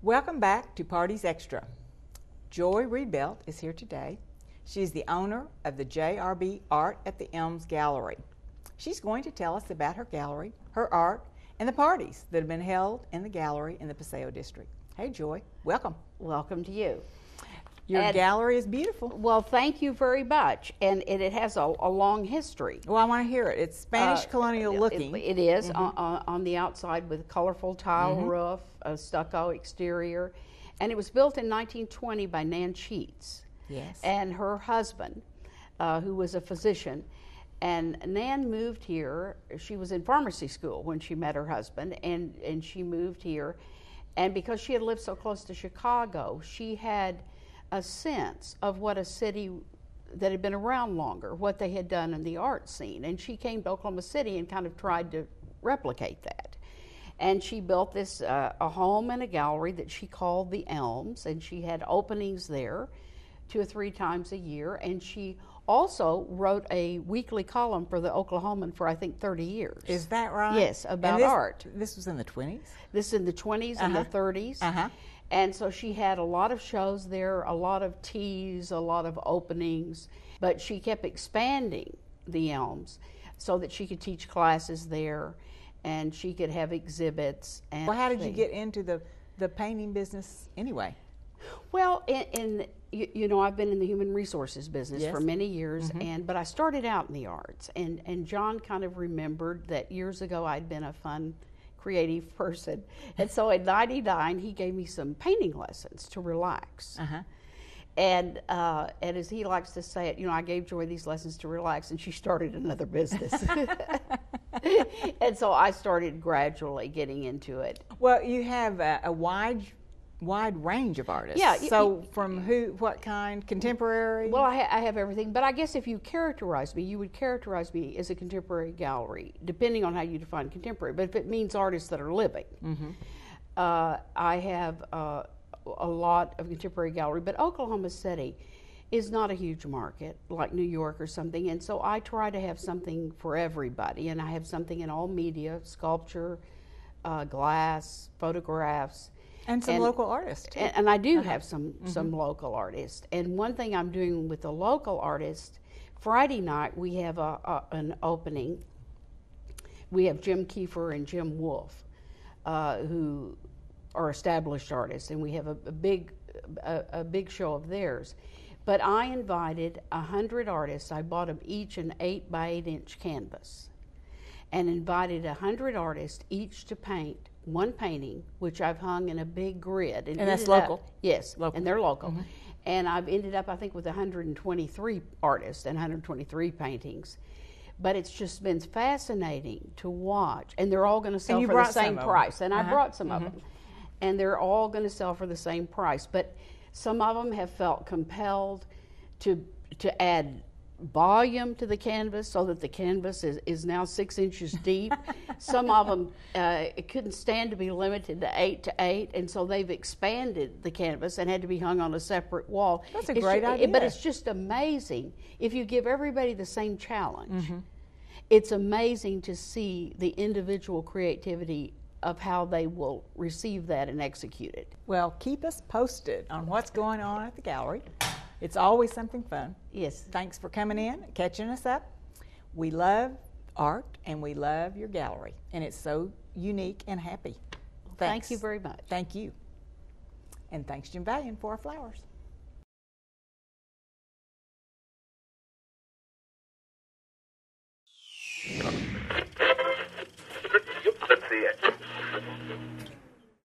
Welcome back to Parties Extra. Joy Reedbelt is here today. She's the owner of the JRB Art at the Elms Gallery. She's going to tell us about her gallery, her art, and the parties that have been held in the gallery in the Paseo district. Hey Joy, welcome. Welcome to you. Your gallery is beautiful. Well, thank you very much. And it has a long history. Well, I want to hear it. It's Spanish colonial looking. It is on the outside with colorful tile roof, a stucco exterior. And it was built in 1920 by Nan Sheets. Yes. And her husband, who was a physician. And Nan moved here. She was in pharmacy school when she met her husband, and she moved here. And because she had lived so close to Chicago, she had a sense of what a city that had been around longer, what they had done in the art scene. And she came to Oklahoma City and kind of tried to replicate that. And she built this, a home and a gallery that she called the Elms, and she had openings there 2 or 3 times a year. And she also wrote a weekly column for the Oklahoman for, I think, 30 years. Is that right? Yes, about art. This was in the 20s? This is in the 20s and the 30s. And so she had a lot of shows there, a lot of teas, a lot of openings, but she kept expanding the Elms so that she could teach classes there and she could have exhibits. And well, how did you get into the painting business anyway? Well, you know, I've been in the human resources business for many years, but I started out in the arts, and John kind of remembered that years ago I'd been a fun, creative person, and so in '99 he gave me some painting lessons to relax. And as he likes to say it, you know, I gave Joy these lessons to relax, and she started another business. And so I started gradually getting into it. Well, you have a wide range of artists. Yeah. So from what kind? Contemporary? Well, I have everything, but I guess if you characterize me, you would characterize me as a contemporary gallery, depending on how you define contemporary. But if it means artists that are living, I have a lot of contemporary gallery. But Oklahoma City is not a huge market like New York or something, and so I try to have something for everybody, and I have something in all media: sculpture, glass, photographs. And some local artists, too. And I do have some local artists. And one thing I'm doing with the local artists, Friday night we have an opening. We have Jim Kiefer and Jim Wolfe, who are established artists, and we have a big show of theirs. But I invited 100 artists. I bought them each an 8 by 8 inch canvas, and invited 100 artists each to paint one painting, which I've hung in a big grid. And that's local? Yes, local. And they're local. And I've ended up, I think, with 123 artists and 123 paintings. But it's just been fascinating to watch. And they're all going to sell for the same price. And I brought some of them. And they're all going to sell for the same price. But some of them have felt compelled to add volume to the canvas so that the canvas is now 6 inches deep. Some of them it couldn't stand to be limited to 8 to 8, and so they've expanded the canvas and had to be hung on a separate wall. That's a great idea. But it's just amazing if you give everybody the same challenge. It's amazing to see the individual creativity of how they will receive that and execute it. Well, keep us posted on what's going on at the gallery. It's always something fun. Yes. Thanks for coming in, catching us up. We love art and we love your gallery, and it's so unique and happy. Thanks. Thank you very much. Thank you. And thanks, Jim Valian, for our flowers. Let's see it.